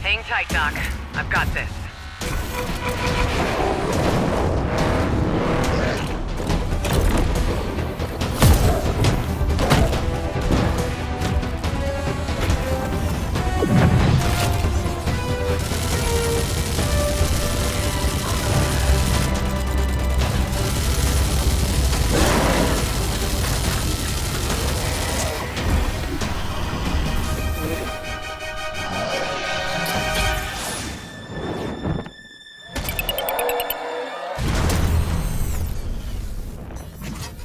Hang tight, Doc. I've got this.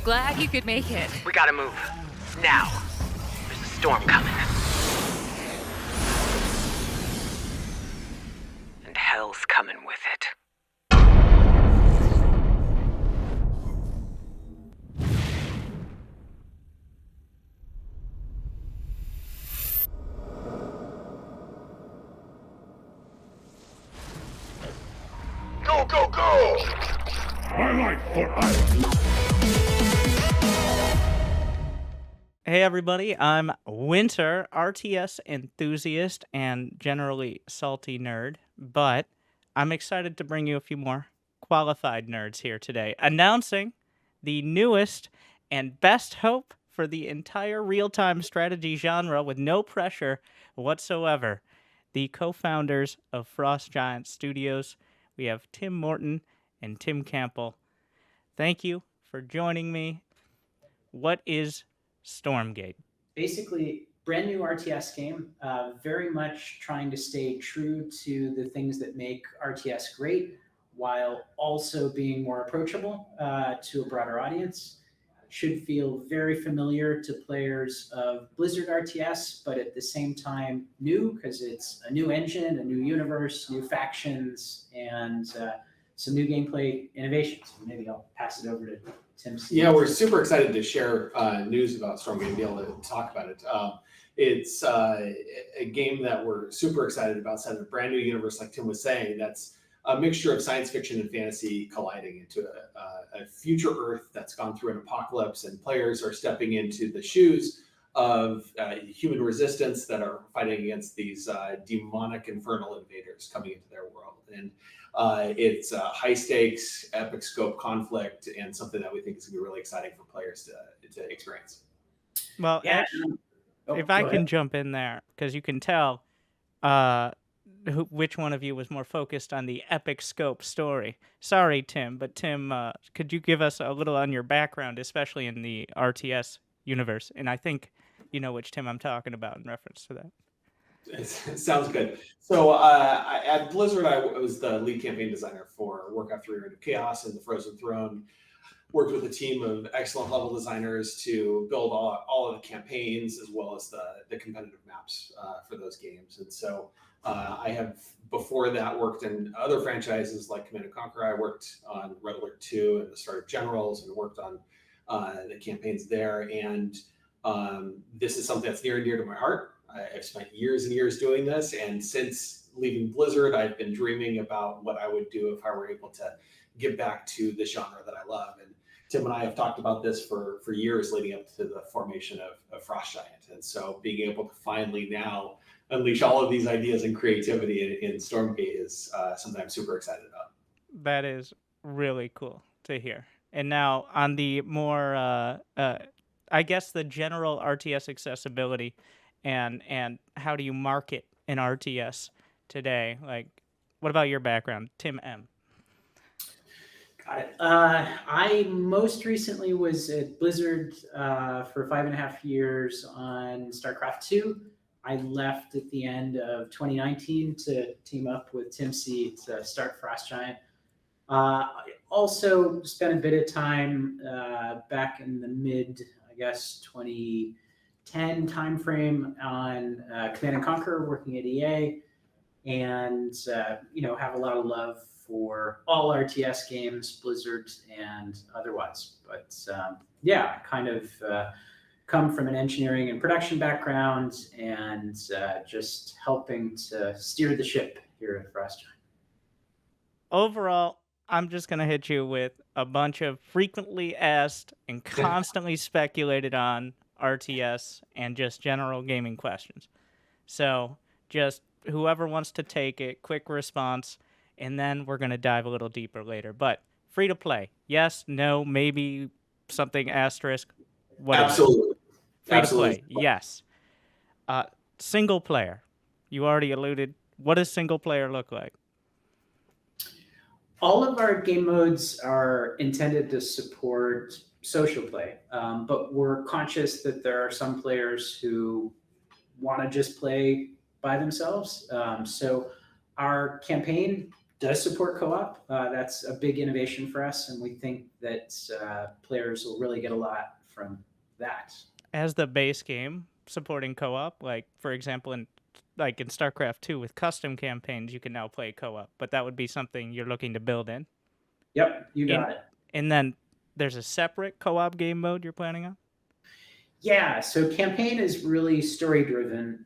Glad you could make it. We gotta move. Now. There's a storm coming. And hell's coming with it. Go, go, go! My life for Ireland! Hey everybody, I'm Winter, RTS enthusiast and generally salty nerd, but I'm excited to bring you a few more qualified nerds here today, announcing the newest and best hope for the entire real-time strategy genre with no pressure whatsoever. The co-founders of Frost Giant Studios, we have Tim Morten and Tim Campell. Thank you for joining me. What is Stormgate? Basically, brand new RTS game, very much trying to stay true to the things that make RTS great, while also being more approachable to a broader audience. Should feel very familiar to players of Blizzard RTS, but at the same time new, because it's a new engine, a new universe, new factions, and some new gameplay innovations. Maybe I'll pass it over to Tim. Yeah, we're super excited to share news about Stormgate and be able to talk about it. It's a game that we're super excited about, set in a brand new universe, like Tim was saying, that's a mixture of science fiction and fantasy colliding into a future Earth that's gone through an apocalypse, and players are stepping into the shoes of human resistance that are fighting against these demonic infernal invaders coming into their world. And it's a high stakes, epic scope conflict, and something that we think is going to be really exciting for players to experience. Well, Yeah. actually, if Go I ahead. can jump in there, because you can tell which one of you was more focused on the epic scope story. Sorry, Tim, but Tim, could you give us a little on your background, especially in the RTS universe? And I think you know which Tim I'm talking about in reference to that. It sounds good. So at Blizzard, I was the lead campaign designer for Warcraft 3: Reign of Chaos and the Frozen Throne. Worked with a team of excellent level designers to build all of the campaigns, as well as the competitive maps for those games. And so I have, before that, worked in other franchises like Command & Conquer. I worked on Red Alert 2 and the start of Generals, and worked on the campaigns there. And this is something that's near and dear to my heart. I've spent years and years doing this, and since leaving Blizzard, I've been dreaming about what I would do if I were able to give back to the genre that I love. And Tim and I have talked about this for years leading up to the formation of Frost Giant. And so being able to finally now unleash all of these ideas and creativity in Stormgate is something I'm super excited about. That is really cool to hear. And now on the more, I guess the general RTS accessibility and how do you market an RTS today? Like, what about your background, Tim M? Got it. I most recently was at Blizzard for 5.5 years on StarCraft 2. I left at the end of 2019 to team up with Tim C to start Frost Giant. Also spent a bit of time back in the mid, 2010 timeframe on Command & Conquer, working at EA, and have a lot of love for all RTS games, Blizzard and otherwise. But I kind of come from an engineering and production background, and just helping to steer the ship here at Frost Giant. Overall, I'm just going to hit you with a bunch of frequently asked and constantly speculated on RTS and just general gaming questions. So Just whoever wants to take it, quick response, and then we're going to dive a little deeper later. But free to play. Yes, no, maybe something asterisk. What is it? Absolutely. Free to Absolutely. play. Yes. Single player. You already alluded. What does single player look like? All of our game modes are intended to support social play, but we're conscious that there are some players who want to just play by themselves. So our campaign does support co-op. That's a big innovation for us, and we think that players will really get a lot from that. As the base game supporting co-op, like for example in StarCraft 2 with custom campaigns, you can now play co-op, but that would be something you're looking to build in. Yep, you got it. And then there's a separate co-op game mode you're planning on? Yeah, so campaign is really story driven.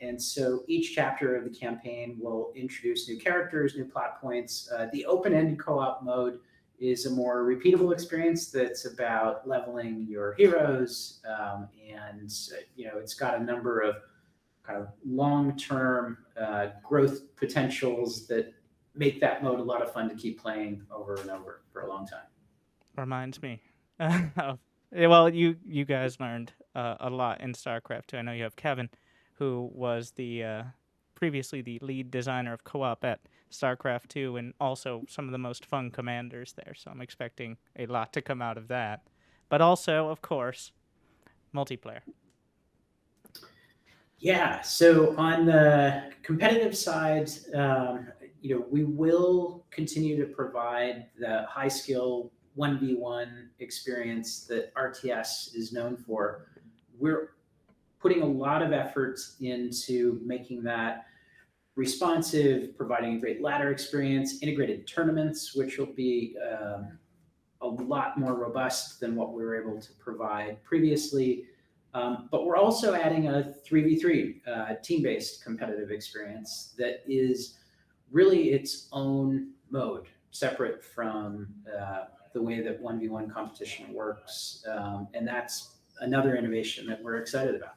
And so each chapter of the campaign will introduce new characters, new plot points. The open-ended co-op mode is a more repeatable experience that's about leveling your heroes. And, it's got a number of kind of long-term growth potentials that make that mode a lot of fun to keep playing over and over for a long time. Reminds me of, well, you guys learned a lot in StarCraft 2. I know you have Kevin, who was previously the lead designer of co-op at StarCraft 2, and also some of the most fun commanders there. So I'm expecting a lot to come out of that. But also, of course, multiplayer. Yeah, so on the competitive side, we will continue to provide the high skill 1v1 experience that RTS is known for. We're putting a lot of effort into making that responsive, providing a great ladder experience, integrated tournaments, which will be a lot more robust than what we were able to provide previously. But we're also adding a 3v3 team-based competitive experience that is really its own mode, separate from the way that 1v1 competition works. And that's another innovation that we're excited about.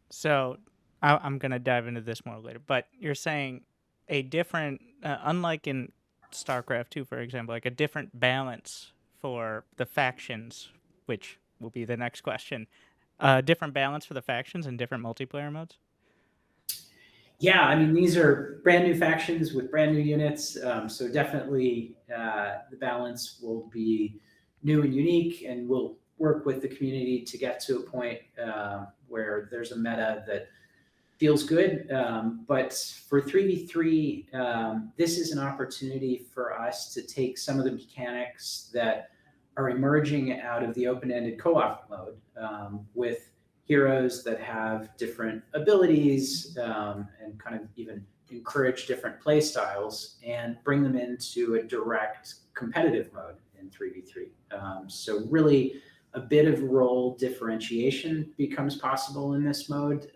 So I'm going to dive into this more later, but you're saying a different, unlike in StarCraft 2, for example, like a different balance for the factions, which will be the next question. Different balance for the factions and different multiplayer modes? Yeah, I mean, these are brand new factions with brand new units. So definitely the balance will be new and unique, and we'll work with the community to get to a point where there's a meta that feels good. But for 3v3, this is an opportunity for us to take some of the mechanics that are emerging out of the open-ended co-op mode with heroes that have different abilities and kind of even encourage different play styles, and bring them into a direct competitive mode in 3v3. So really a bit of role differentiation becomes possible in this mode,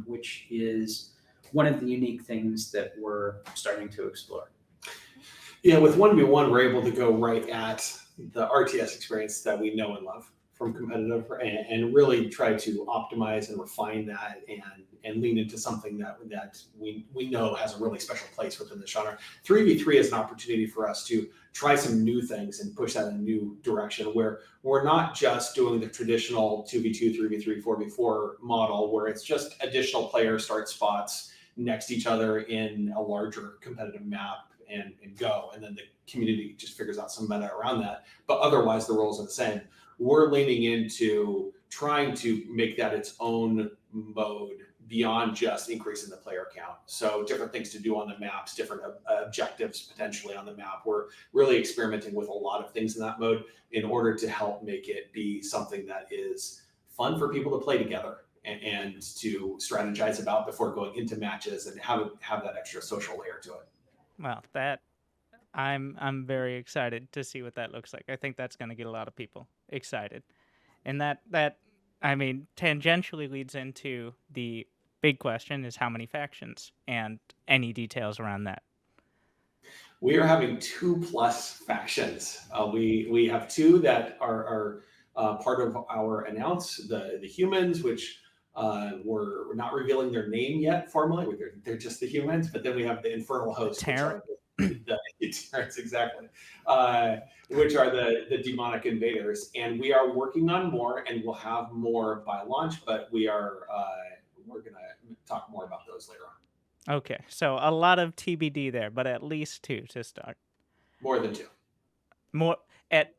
which is one of the unique things that we're starting to explore. Yeah, with 1v1, we're able to go right at the RTS experience that we know and love from competitive, and really try to optimize and refine that and lean into something that we know has a really special place within the genre. 3v3 is an opportunity for us to try some new things and push that in a new direction, where we're not just doing the traditional 2v2, 3v3, 4v4 model where it's just additional player start spots next to each other in a larger competitive map and go, and then the community just figures out some meta around that, but otherwise the roles are the same. We're leaning into trying to make that its own mode beyond just increasing the player count. So different things to do on the maps, different objectives potentially on the map. We're really experimenting with a lot of things in that mode in order to help make it be something that is fun for people to play together and to strategize about before going into matches, and have that extra social layer to it. Well, that I'm very excited to see what that looks like. I think that's going to get a lot of people excited. And that I mean, tangentially leads into the big question, is how many factions, and any details around that. We are having 2+ factions. We have 2 that are part of our announce, the humans, which We're not revealing their name yet formally. They're just the humans, but then we have the infernal hosts, which are the Terrans, exactly, which are the demonic invaders. And we are working on more, and we'll have more by launch. But we're going to talk more about those later on. Okay, so a lot of TBD there, but at least 2 to start. More than 2. More at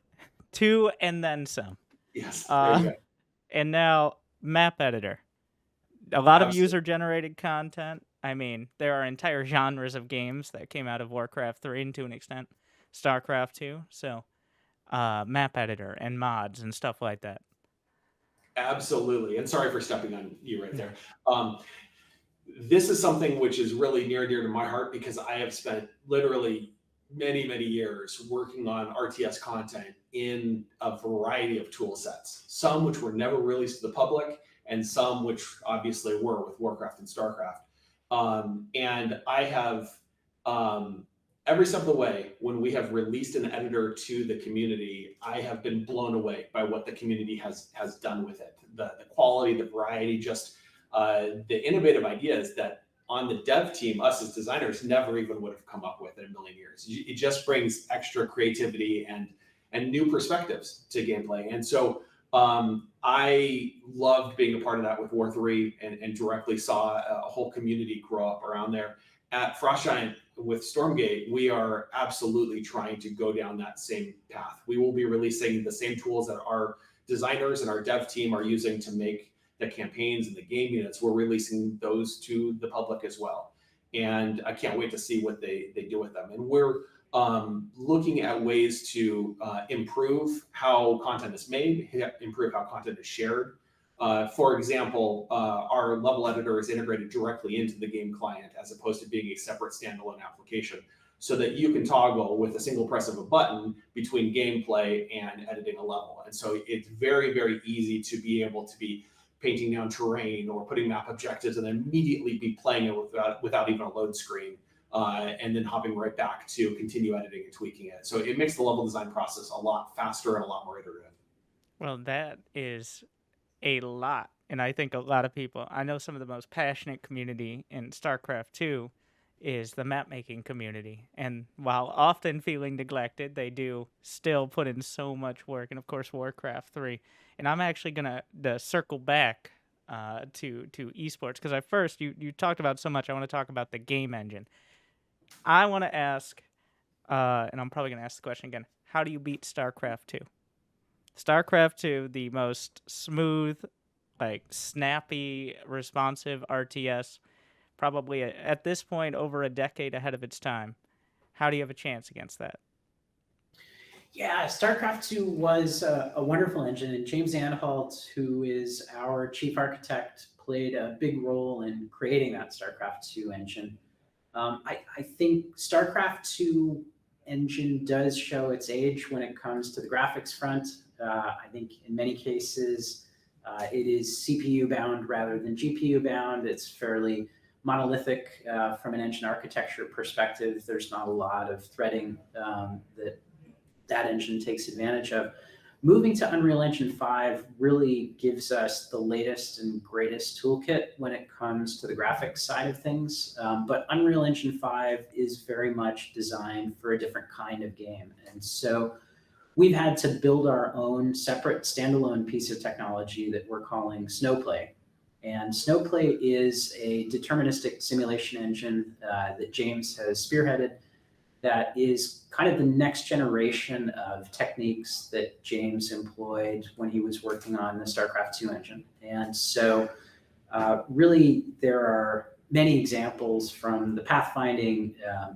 2 and then some. Yes. There you go. And now map editor. A lot of Absolutely. user-generated content. I mean, there are entire genres of games that came out of Warcraft 3 and to an extent StarCraft 2. So map editor and mods and stuff like that. Absolutely. And sorry for stepping on you right there. This is something which is really near and dear to my heart because I have spent literally many, many years working on RTS content in a variety of tool sets, some which were never released to the public and some which obviously were with Warcraft and StarCraft. And I have, every step of the way, when we have released an editor to the community, I have been blown away by what the community has done with it. The quality, the variety, just the innovative ideas that on the dev team, us as designers never even would have come up with in a million years. It just brings extra creativity and new perspectives to gameplay. And so I loved being a part of that with War 3 and directly saw a whole community grow up around there. At Frost Giant with Stormgate, we are absolutely trying to go down that same path. We will be releasing the same tools that our designers and our dev team are using to make the campaigns and the game units. We're releasing those to the public as well. And I can't wait to see what they do with them. And we're looking at ways to improve how content is made, improve how content is shared. For example, our level editor is integrated directly into the game client as opposed to being a separate standalone application, so that you can toggle with a single press of a button between gameplay and editing a level. And so it's very, very easy to be able to be painting down terrain or putting map objectives and then immediately be playing it without even a load screen, and then hopping right back to continue editing and tweaking it. So it makes the level design process a lot faster and a lot more iterative. Well, that is a lot. And I think a lot of people, I know some of the most passionate community in StarCraft 2 is the map making community. And while often feeling neglected, they do still put in so much work. And of course, Warcraft 3. And I'm actually going to circle back to esports because at first you talked about so much. I want to talk about the game engine. I want to ask, and I'm probably going to ask the question again, how do you beat StarCraft 2? StarCraft 2, the most smooth, like snappy, responsive RTS, probably at this point over a decade ahead of its time. How do you have a chance against that? Yeah, StarCraft 2 was a wonderful engine, and James Anhalt, who is our chief architect, played a big role in creating that StarCraft 2 engine. I think StarCraft 2 engine does show its age when it comes to the graphics front. I think in many cases it is CPU bound rather than GPU bound. It's fairly monolithic from an engine architecture perspective. There's not a lot of threading that engine takes advantage of. Moving to Unreal Engine 5 really gives us the latest and greatest toolkit when it comes to the graphics side of things. But Unreal Engine 5 is very much designed for a different kind of game. And so we've had to build our own separate standalone piece of technology that we're calling Snowplay. And Snowplay is a deterministic simulation engine that James has spearheaded that is kind of the next generation of techniques that James employed when he was working on the StarCraft 2 engine. And so really there are many examples from the pathfinding,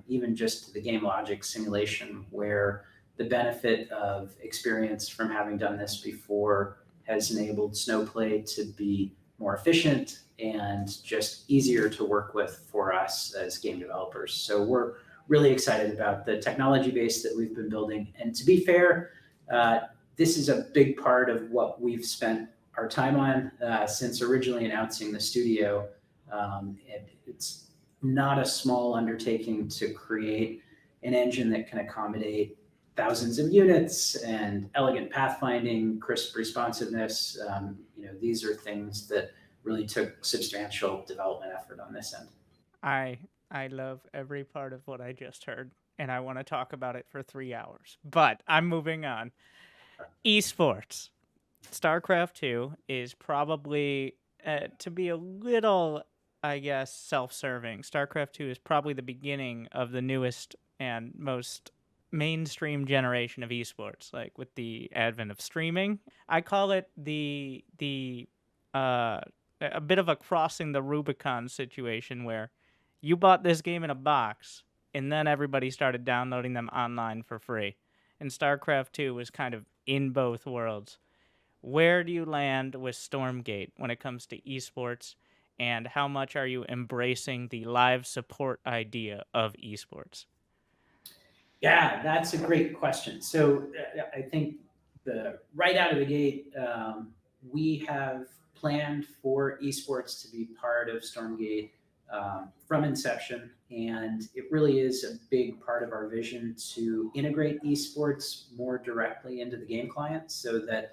even just to the game logic simulation, where the benefit of experience from having done this before has enabled Snowplay to be more efficient and just easier to work with for us as game developers. So we're really excited about the technology base that we've been building. And to be fair, this is a big part of what we've spent our time on since originally announcing the studio. It's not a small undertaking to create an engine that can accommodate thousands of units and elegant pathfinding, crisp responsiveness. These are things that really took substantial development effort on this end. I love every part of what I just heard, and I want to talk about it for 3 hours. But I'm moving on. Esports. StarCraft 2 is probably, to be a little, I guess, self-serving. StarCraft 2 is probably the beginning of the newest and most mainstream generation of esports, like with the advent of streaming. I call it a bit of a crossing the Rubicon situation where you bought this game in a box, and then everybody started downloading them online for free. And StarCraft 2 was kind of in both worlds. Where do you land with Stormgate when it comes to esports, and how much are you embracing the live support idea of esports? Yeah, that's a great question. So I think right out of the gate, we have planned for esports to be part of Stormgate from inception, and it really is a big part of our vision to integrate esports more directly into the game client, so that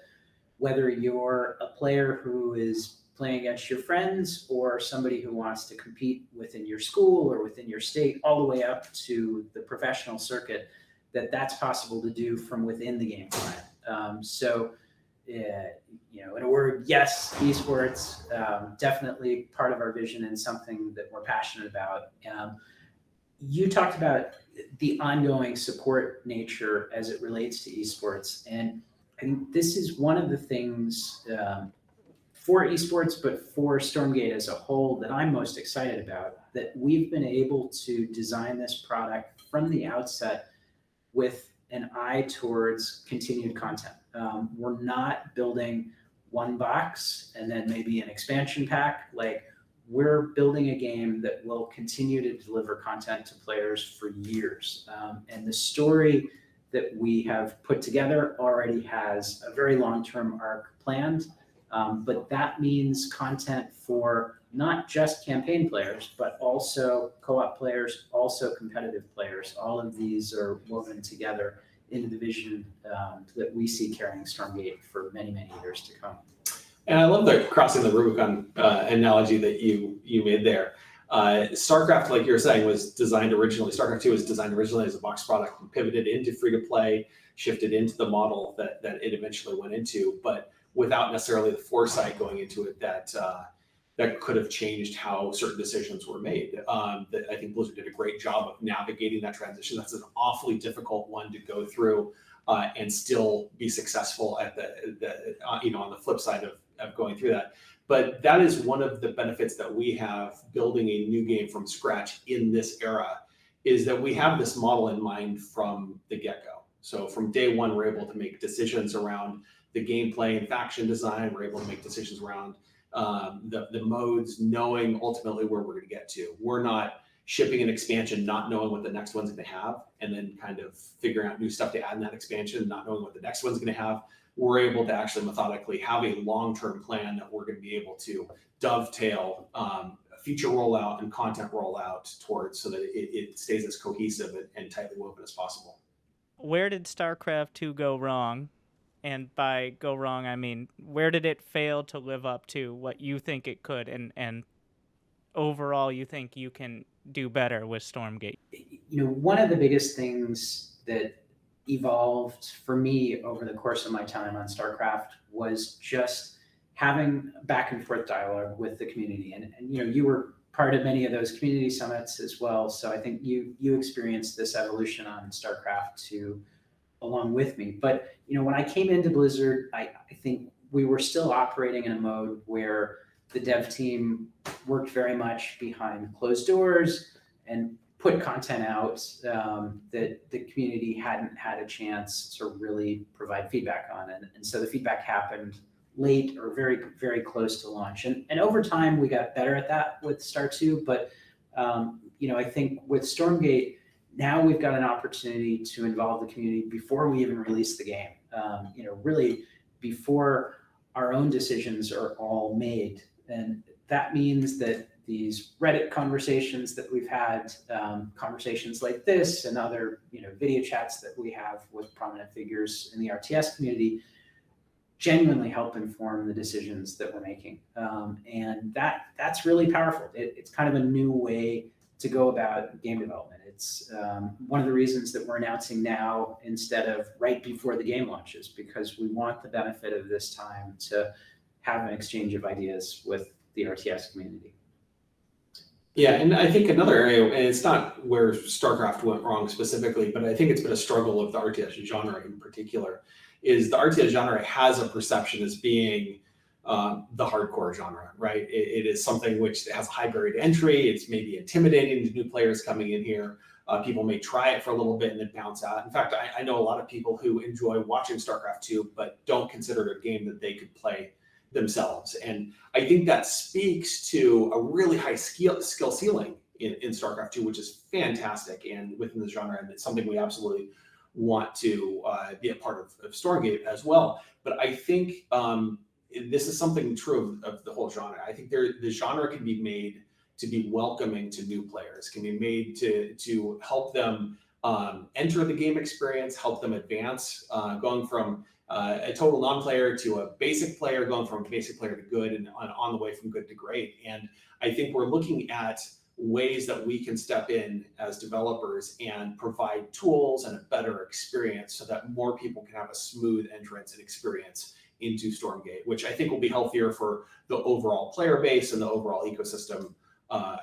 whether you're a player who is playing against your friends or somebody who wants to compete within your school or within your state, all the way up to the professional circuit, that's possible to do from within the game client. In a word, yes, esports, definitely part of our vision and something that we're passionate about. You talked about the ongoing support nature as it relates to esports, and I think this is one of the things for esports, but for Stormgate as a whole, that I'm most excited about, that we've been able to design this product from the outset with an eye towards continued content. We're not building one box and then maybe an expansion pack. Like, we're building a game that will continue to deliver content to players for years. And the story that we have put together already has a very long-term arc planned. But that means content for not just campaign players, but also co-op players, also competitive players. All of these are woven together into the vision that we see carrying Stormgate for many, many years to come. And I love the crossing the Rubicon analogy that you made there. StarCraft, like you were saying, was designed originally. StarCraft 2 was designed originally as a box product and pivoted into free-to-play, shifted into the model that it eventually went into, but without necessarily the foresight going into it that could have changed how certain decisions were made. That I think Blizzard did a great job of navigating that transition. That's an awfully difficult one to go through and still be successful at on the flip side of going through that. But that is one of the benefits that we have building a new game from scratch in this era, is that we have this model in mind from the get-go. So from day one, we're able to make decisions around the gameplay and faction design. We're able to make decisions around the modes, knowing ultimately where we're going to get to. We're not shipping an expansion not knowing what the next one's going to have, and then kind of figuring out new stuff to add in that expansion, not knowing what the next one's going to have. We're able to actually methodically have a long-term plan that we're going to be able to dovetail feature rollout and content rollout towards, so that it stays as cohesive and tightly woven as possible. Where did StarCraft 2 go wrong? And by go wrong, I mean, where did it fail to live up to what you think it could, and overall you think you can do better with Stormgate? One of the biggest things that evolved for me over the course of my time on StarCraft was just having back and forth dialogue with the community. And you were part of many of those community summits as well. So I think you experienced this evolution on StarCraft 2 along with me. But when I came into Blizzard, I think we were still operating in a mode where the dev team worked very much behind closed doors and put content out that the community hadn't had a chance to really provide feedback on. And so the feedback happened late or very, very close to launch. And over time, we got better at that with Star 2. But, I think with Stormgate, now we've got an opportunity to involve the community before we even release the game, really before our own decisions are all made. And that means that these Reddit conversations that we've had, conversations like this and other video chats that we have with prominent figures in the RTS community, genuinely help inform the decisions that we're making. And that's really powerful. It's kind of a new way to go about game development. It's one of the reasons that we're announcing now instead of right before the game launches, because we want the benefit of this time to have an exchange of ideas with the RTS community. Yeah, and I think another area, and it's not where StarCraft went wrong specifically, but I think it's been a struggle of the RTS genre in particular, is the RTS genre has a perception as being the hardcore genre, right? It is something which has a high barrier to entry. It's maybe intimidating to new players coming in here. People may try it for a little bit and then bounce out. In fact, I know a lot of people who enjoy watching StarCraft 2, but don't consider it a game that they could play themselves. And I think that speaks to a really high skill ceiling in StarCraft 2, which is fantastic and within the genre, and it's something we absolutely want to be a part of Stormgate as well. But I think this is something true of the whole genre. I think the genre can be made to be welcoming to new players, can be made to help them enter the game experience, help them advance, going from a total non-player to a basic player, going from a basic player to good, and on the way from good to great. And I think we're looking at ways that we can step in as developers and provide tools and a better experience so that more people can have a smooth entrance and experience into Stormgate, which I think will be healthier for the overall player base and the overall ecosystem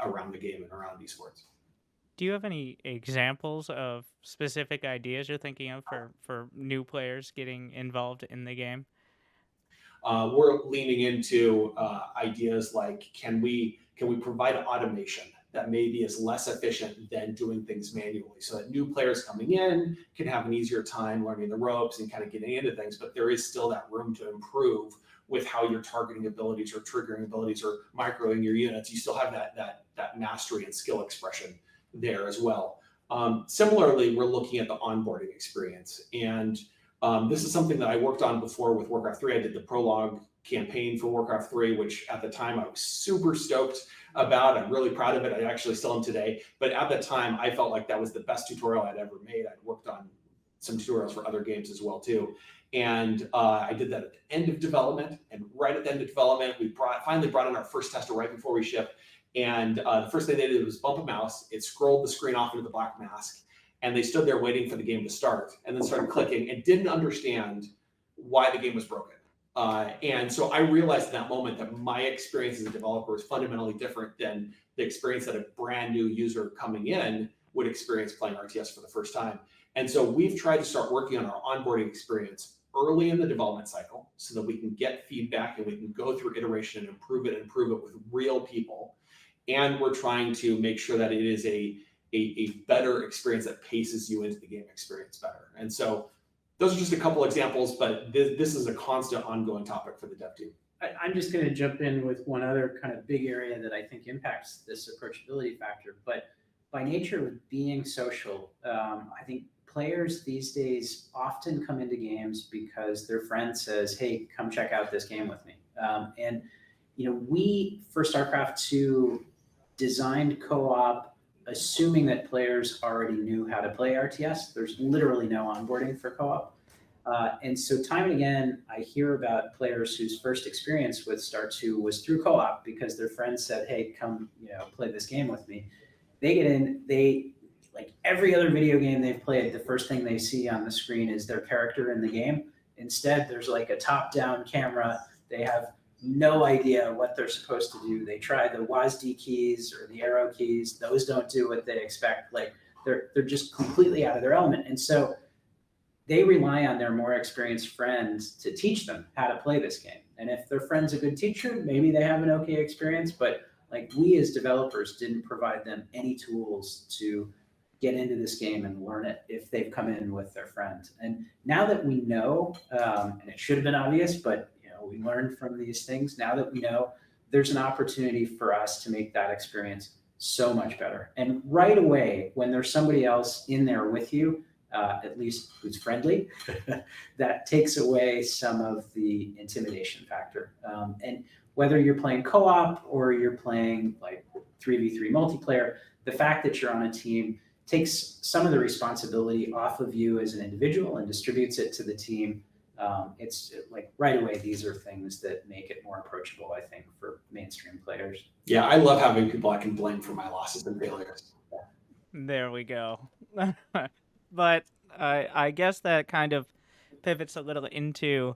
around the game and around esports. Do you have any examples of specific ideas you're thinking of for new players getting involved in the game? We're leaning into ideas like, can we provide automation that maybe is less efficient than doing things manually, so that new players coming in can have an easier time learning the ropes and kind of getting into things, but there is still that room to improve with how your targeting abilities or triggering abilities or microing your units. You still have that mastery and skill expression there as well. Similarly, we're looking at the onboarding experience, and this is something that I worked on before with Warcraft 3. I did the prologue campaign for Warcraft 3, which at the time I was super stoked about. I'm really proud of it. I actually still am today. But at the time, I felt like that was the best tutorial I'd ever made. I'd worked on some tutorials for other games as well too. And I did that at the end of development. And right at the end of development, we finally brought in our first tester right before we shipped. And the first thing they did was bump a mouse. It scrolled the screen off into the black mask. And they stood there waiting for the game to start and then started clicking and didn't understand why the game was broken. And so I realized in that moment that my experience as a developer was fundamentally different than the experience that a brand new user coming in would experience playing RTS for the first time. And so we've tried to start working on our onboarding experience early in the development cycle so that we can get feedback and we can go through iteration and improve it with real people. And we're trying to make sure that it is a better experience that paces you into the game experience better. And so those are just a couple examples, but this is a constant ongoing topic for the dev team. I'm just going to jump in with one other kind of big area that I think impacts this approachability factor. But by nature of being social, I think players these days often come into games because their friend says, hey, come check out this game with me. And we, for StarCraft 2, designed co-op assuming that players already knew how to play RTS. There's literally no onboarding for co-op. And so time and again, I hear about players whose first experience with Star 2 was through co-op because their friends said, hey, come play this game with me. They get in, like every other video game they've played, the first thing they see on the screen is their character in the game. Instead, there's like a top-down camera. They have no idea what they're supposed to do. They try the WASD keys or the arrow keys. Those don't do what they expect. Like they're just completely out of their element. And so they rely on their more experienced friends to teach them how to play this game. And if their friend's a good teacher, maybe they have an okay experience, but like we as developers didn't provide them any tools to get into this game and learn it if they've come in with their friends. And now that we know, and it should have been obvious, but we learned from these things. Now that we know, there's an opportunity for us to make that experience so much better. And right away, when there's somebody else in there with you, at least who's friendly, that takes away some of the intimidation factor. And whether you're playing co-op or you're playing like 3v3 multiplayer, the fact that you're on a team takes some of the responsibility off of you as an individual and distributes it to the team It's like right away, these are things that make it more approachable, I think, for mainstream players. Yeah, I love having people I can blame for my losses and failures. There we go. But I guess that kind of pivots a little into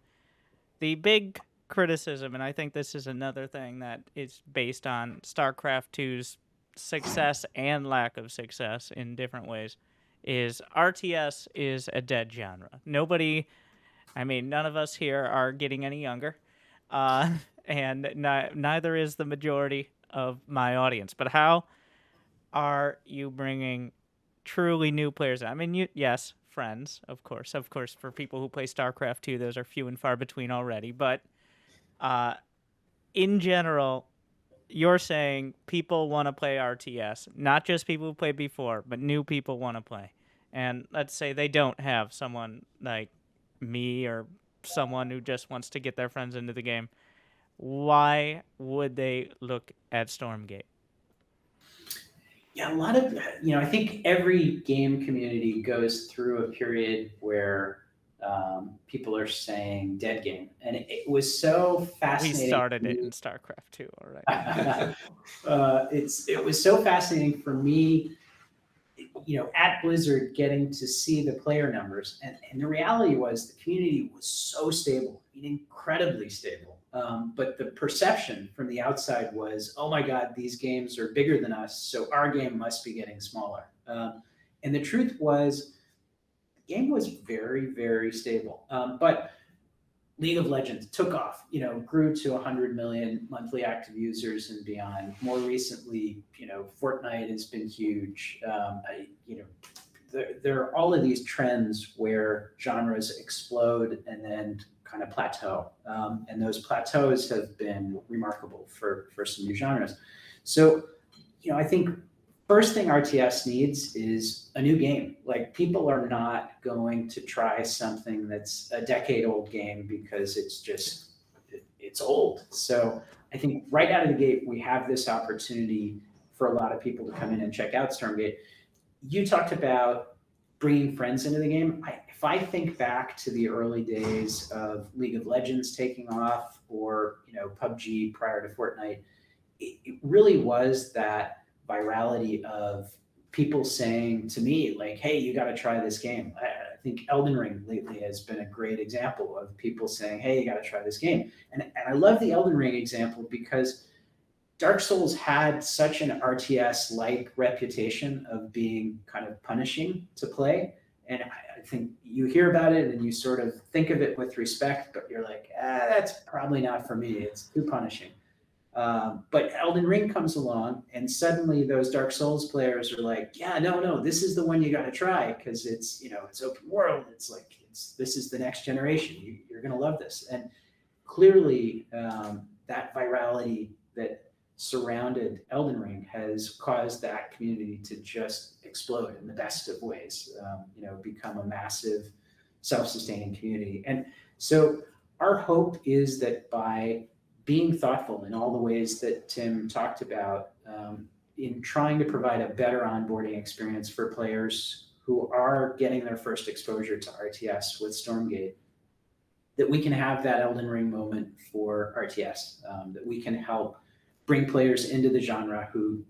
the big criticism, and I think this is another thing that is based on StarCraft 2's success and lack of success in different ways, is RTS is a dead genre. None of us here are getting any younger, and neither is the majority of my audience. But how are you bringing truly new players? Yes, friends, of course. For people who play StarCraft 2, those are few and far between already. But in general, you're saying people want to play RTS, not just people who played before, but new people want to play. And let's say they don't have someone like me or someone who just wants to get their friends into the game. Why would they look at Stormgate? Yeah, a lot of, I think every game community goes through a period where people are saying dead game. And it was so fascinating. We started it in StarCraft 2 already. It was so fascinating for me, at Blizzard, getting to see the player numbers. And the reality was the community was so stable, incredibly stable. But the perception from the outside was, oh my God, these games are bigger than us, so our game must be getting smaller. And the truth was, the game was very, very stable. But League of Legends took off, grew to 100 million monthly active users and beyond. More recently, Fortnite has been huge. There are all of these trends where genres explode and then kind of plateau. And those plateaus have been remarkable for some new genres. So, I think first thing RTS needs is a new game. Like, people are not going to try something that's a decade-old game because it's old. So I think right out of the gate, we have this opportunity for a lot of people to come in and check out Stormgate. You talked about bringing friends into the game. If I think back to the early days of League of Legends taking off, or PUBG prior to Fortnite, it really was that virality of people saying to me, like, hey, you got to try this game. I think Elden Ring lately has been a great example of people saying, hey, you got to try this game. And I love the Elden Ring example because Dark Souls had such an RTS-like reputation of being kind of punishing to play. And I think you hear about it and you sort of think of it with respect, but you're like, that's probably not for me. It's too punishing. But Elden Ring comes along, and suddenly those Dark Souls players are like, yeah, no, this is the one you got to try because it's open world. This is the next generation. You're going to love this. And clearly that virality that surrounded Elden Ring has caused that community to just explode in the best of ways, become a massive self-sustaining community. And so our hope is that by being thoughtful in all the ways that Tim talked about, in trying to provide a better onboarding experience for players who are getting their first exposure to RTS with Stormgate, that we can have that Elden Ring moment for RTS, that we can help bring players into the genre who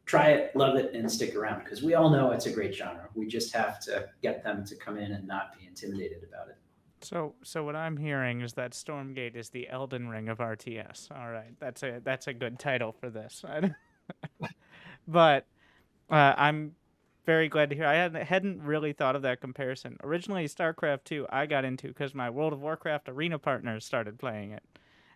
try it, love it, and stick around, because we all know it's a great genre. We just have to get them to come in and not be intimidated about it. So what I'm hearing is that Stormgate is the Elden Ring of RTS. All right, that's a good title for this. But I'm very glad to hear. I hadn't really thought of that comparison. Originally, StarCraft 2 I got into because my World of Warcraft arena partners started playing it.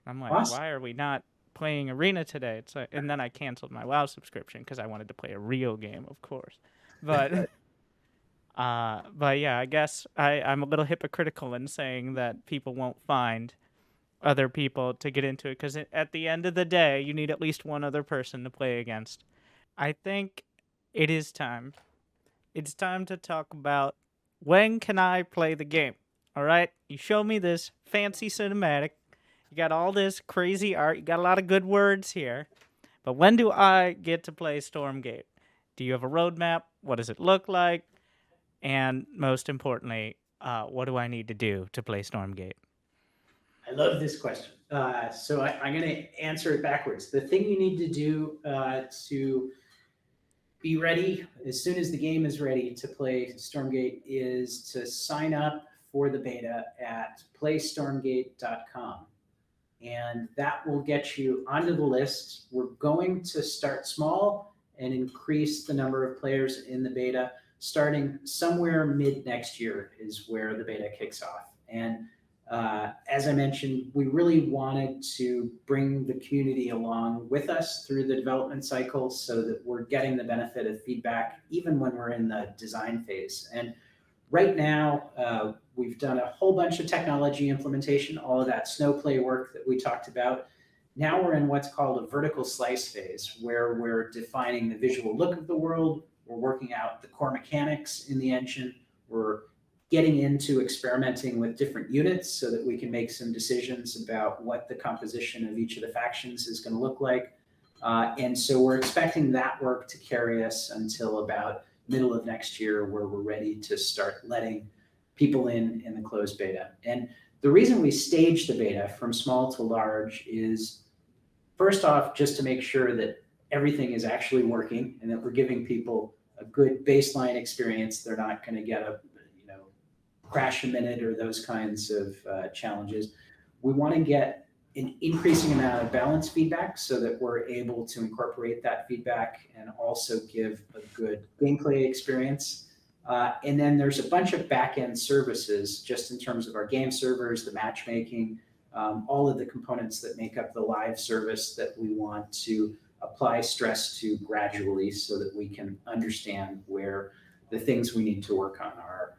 And I'm like, Awesome. Why are we not playing arena today? It's like, and then I canceled my WoW subscription because I wanted to play a real game, of course. But yeah, I guess I'm a little hypocritical in saying that people won't find other people to get into it, because at the end of the day, you need at least one other person to play against. I think it is time. It's time to talk about, when can I play the game? All right? You show me this fancy cinematic. You got all this crazy art. You got a lot of good words here. But when do I get to play Stormgate? Do you have a roadmap? What does it look like? And most importantly, what do I need to do to play Stormgate? I love this question. So I'm going to answer it backwards. The thing you need to do to be ready as soon as the game is ready to play Stormgate is to sign up for the beta at playstormgate.com. And that will get you onto the list. We're going to start small and increase the number of players in the beta. Starting somewhere mid next year is where the beta kicks off. And as I mentioned, we really wanted to bring the community along with us through the development cycle so that we're getting the benefit of feedback even when we're in the design phase. And right now, we've done a whole bunch of technology implementation, all of that snowplay work that we talked about. Now we're in what's called a vertical slice phase, where we're defining the visual look of the world, we're working out the core mechanics in the engine, we're getting into experimenting with different units so that we can make some decisions about what the composition of each of the factions is going to look like. And so we're expecting that work to carry us until about middle of next year, where we're ready to start letting people in the closed beta. And the reason we stage the beta from small to large is, first off, just to make sure that everything is actually working and that we're giving people a good baseline experience. They're not going to get a crash a minute or those kinds of challenges. We want to get an increasing amount of balance feedback so that we're able to incorporate that feedback and also give a good gameplay experience. And then there's a bunch of back-end services just in terms of our game servers, the matchmaking, all of the components that make up the live service that we want to apply stress to gradually so that we can understand where the things we need to work on are.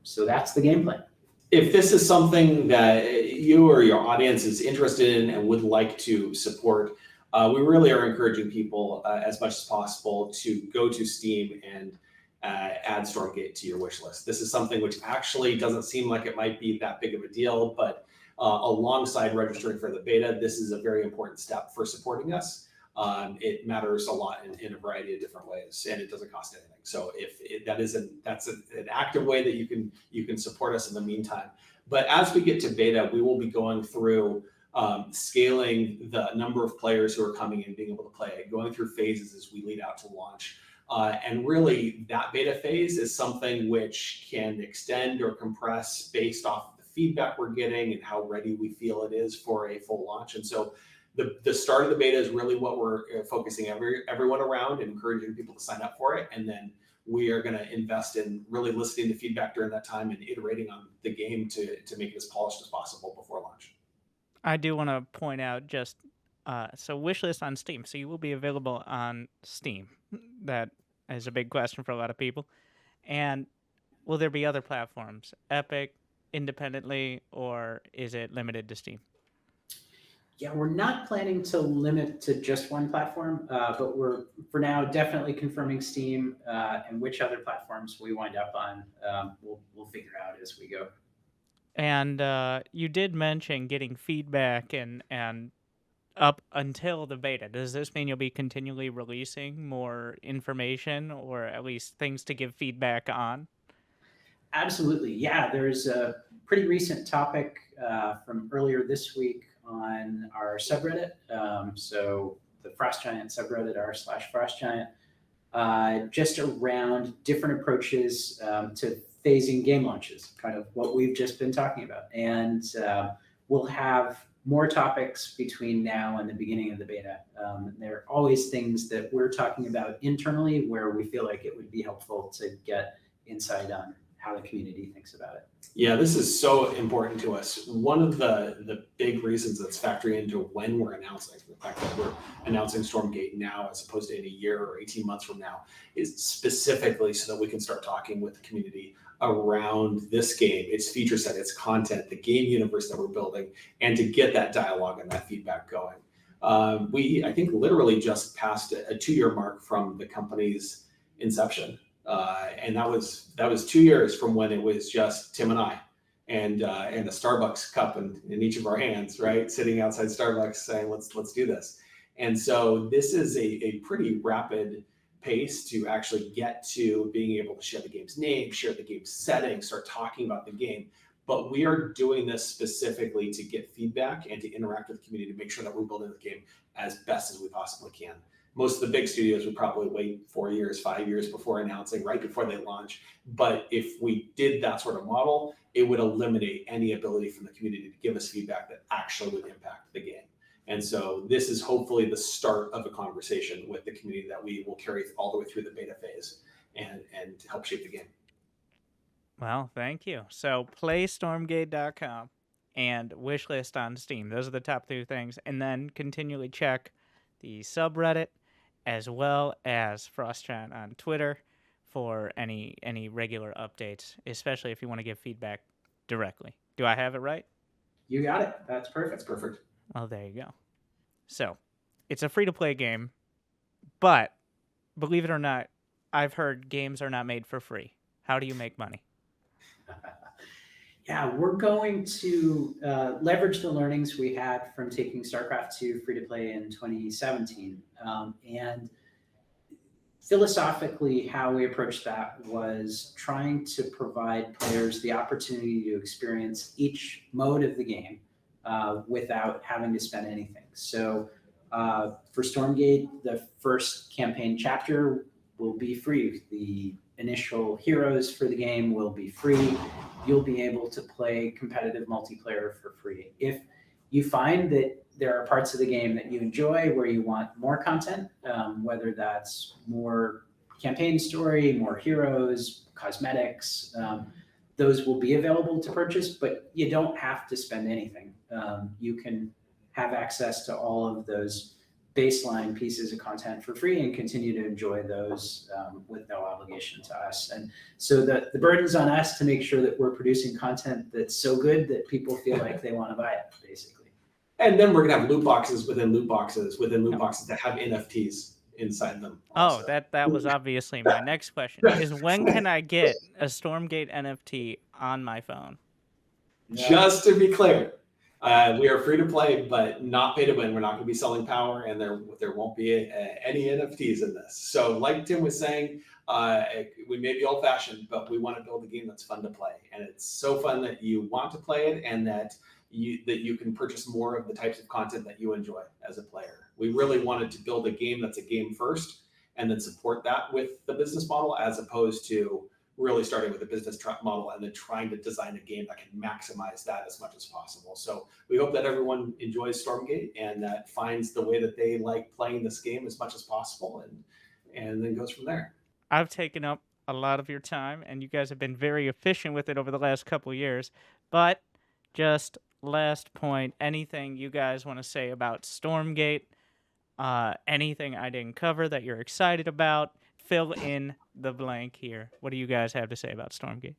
So that's the game plan. If this is something that you or your audience is interested in and would like to support, we really are encouraging people as much as possible to go to Steam and add Stormgate to your wish list. This is something which actually doesn't seem like it might be that big of a deal, but alongside registering for the beta, this is a very important step for supporting us. It matters a lot in a variety of different ways, and it doesn't cost anything. So that's an active way that you can support us in the meantime. But as we get to beta, we will be going through scaling the number of players who are coming in, being able to play it, going through phases as we lead out to launch. And really, that beta phase is something which can extend or compress based off of the feedback we're getting and how ready we feel it is for a full launch. And so the start of the beta is really what we're focusing everyone around and encouraging people to sign up for it. And then we are going to invest in really listening to feedback during that time and iterating on the game to make it as polished as possible before launch. I do want to point out just, so wishlist on Steam. So you will be available on Steam. That is a big question for a lot of people. And will there be other platforms, Epic, independently, or is it limited to Steam? Yeah, we're not planning to limit to just one platform, but we're, for now, definitely confirming Steam, and which other platforms we wind up on, we'll figure out as we go. And you did mention getting feedback and up until the beta. Does this mean you'll be continually releasing more information or at least things to give feedback on? Absolutely. Yeah, there's a pretty recent topic from earlier this week on our subreddit. So the Frost Giant subreddit, r/FrostGiant, just around different approaches to phasing game launches, kind of what we've just been talking about. And we'll have more topics between now and the beginning of the beta. There are always things that we're talking about internally where we feel like it would be helpful to get insight on how the community thinks about it. Yeah, this is so important to us. One of the big reasons that's factoring into when we're announcing, the fact that we're announcing Stormgate now as opposed to in a year or 18 months from now, is specifically so that we can start talking with the community around this game, its feature set, its content, the game universe that we're building, and to get that dialogue and that feedback going. We, I think, literally just passed a 2-year mark from the company's inception. And that was 2 years from when it was just Tim and I and a Starbucks cup in each of our hands, right? Sitting outside Starbucks saying, let's do this. And so this is a pretty rapid pace to actually get to being able to share the game's name, share the game's setting, start talking about the game but we are doing this specifically to get feedback and to interact with the community to make sure that we're building the game as best as we possibly can. Most of the big studios would probably wait 4 years, 5 years before announcing, right before they launch. But if we did that sort of model, it would eliminate any ability from the community to give us feedback that actually would impact the game. And so this is hopefully the start of a conversation with the community that we will carry all the way through the beta phase and help shape the game. Well, thank you. So playstormgate.com and wishlist on Steam. Those are the top 2 things. And then continually check the subreddit as well as FrostChat on Twitter for any regular updates, especially if you want to give feedback directly. Do I have it right? You got it. That's perfect. That's perfect. Well, there you go. So, it's a free-to-play game, but believe it or not, I've heard games are not made for free. How do you make money? Yeah, we're going to leverage the learnings we had from taking StarCraft 2 free-to-play in 2017. And philosophically, how we approached that was trying to provide players the opportunity to experience each mode of the game without having to spend anything. So for Stormgate, the first campaign chapter will be free. The initial heroes for the game will be free. You'll be able to play competitive multiplayer for free. If you find that there are parts of the game that you enjoy where you want more content, whether that's more campaign story, more heroes, cosmetics, those will be available to purchase, but you don't have to spend anything. You can have access to all of those baseline pieces of content for free and continue to enjoy those with no obligation to us. And so the burden's on us to make sure that we're producing content that's so good that people feel like they want to buy it, basically. And then we're going to have loot boxes within loot boxes that have NFTs inside them. Also. Oh, that was obviously my next question, is when can I get a Stormgate NFT on my phone? Just to be clear, we are free to play, but not pay to win. We're not going to be selling power, and there won't be any NFTs in this. So like Tim was saying, we may be old fashioned, but we want to build a game that's fun to play. And it's so fun that you want to play it and that you can purchase more of the types of content that you enjoy as a player. We really wanted to build a game that's a game first and then support that with the business model, as opposed to really starting with a business model and then trying to design a game that can maximize that as much as possible. So we hope that everyone enjoys Stormgate and that finds the way that they like playing this game as much as possible and then goes from there. I've taken up a lot of your time and you guys have been very efficient with it over the last couple of years, but just last point, anything you guys want to say about Stormgate, anything I didn't cover that you're excited about, fill in the blank here. What do you guys have to say about Stormgate?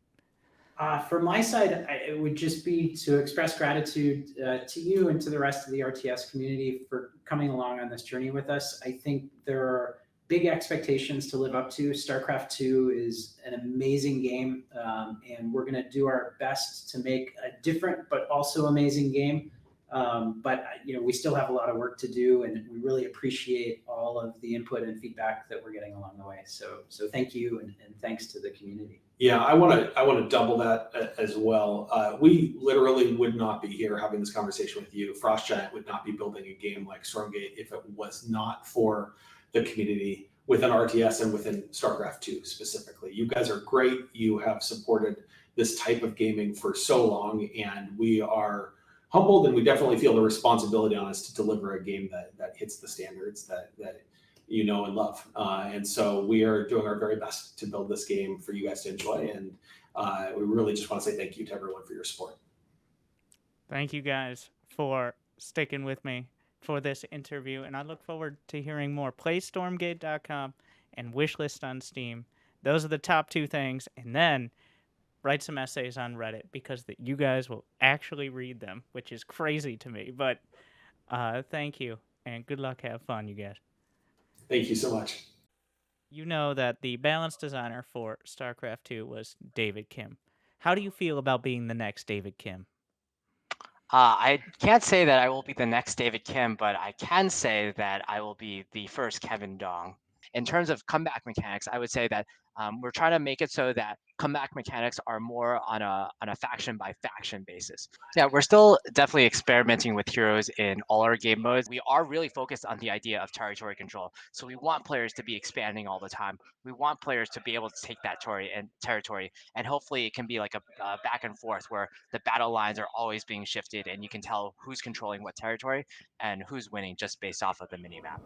From my side, it would just be to express gratitude to you and to the rest of the RTS community for coming along on this journey with us. I think there are big expectations to live up to. StarCraft 2 is an amazing game, and we're going to do our best to make a different but also amazing game. But we still have a lot of work to do, and we really appreciate all of the input and feedback that we're getting along the way. So thank you, and thanks to the community. Yeah, I want to double that as well. We literally would not be here having this conversation with you. FrostGiant would not be building a game like Stormgate if it was not for the community within RTS and within StarCraft 2 specifically. You guys are great. You have supported this type of gaming for so long, and we are humbled, and we definitely feel the responsibility on us to deliver a game that hits the standards that you know and love. And so we are doing our very best to build this game for you guys to enjoy, and we really just want to say thank you to everyone for your support. Thank you guys for sticking with me for this interview, and I look forward to hearing more. PlayStormgate.com and wishlist on Steam. Those are the top 2 things, and then write some essays on Reddit because you guys will actually read them, which is crazy to me. But thank you, and good luck. Have fun, you guys. Thank you so much. You know that the balance designer for StarCraft 2 was David Kim. How do you feel about being the next David Kim? I can't say that I will be the next David Kim, but I can say that I will be the first Kevin Dong. In terms of comeback mechanics, I would say that we're trying to make it so that comeback mechanics are more on a faction by faction basis. Yeah, we're still definitely experimenting with heroes in all our game modes. We are really focused on the idea of territory control. So we want players to be expanding all the time. We want players to be able to take that territory, and hopefully it can be like a back and forth where the battle lines are always being shifted, and you can tell who's controlling what territory and who's winning just based off of the minimap.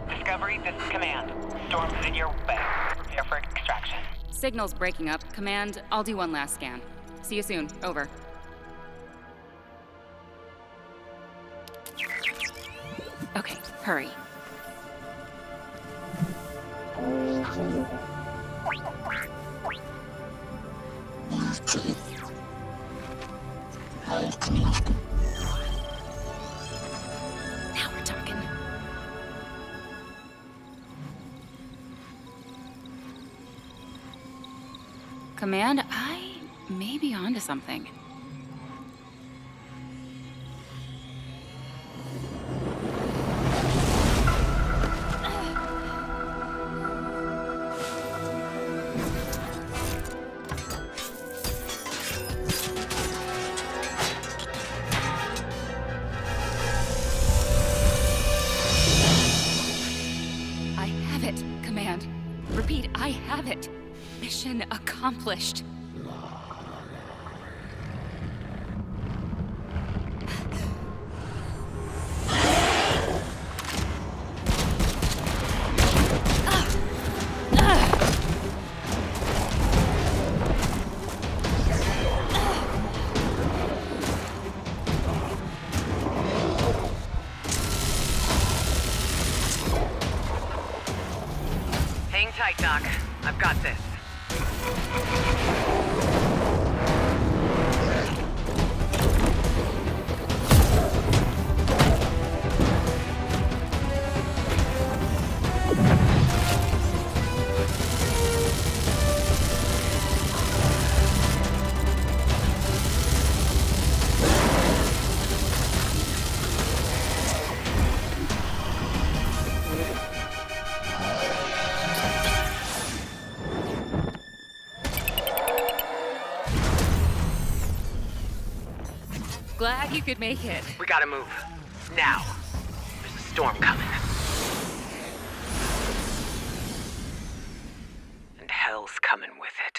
Discovery, this is Command. Storm is in your way. Prepare for extraction. Signal's breaking up. Command, I'll do one last scan. See you soon. Over. Okay, hurry. Now we're talking. Command, I may be onto something. I have it, Command. Repeat, I have it. Mission accomplished. Hang tight, Doc. I've got this. Glad you could make it. We gotta move. Now. There's a storm coming. And hell's coming with it.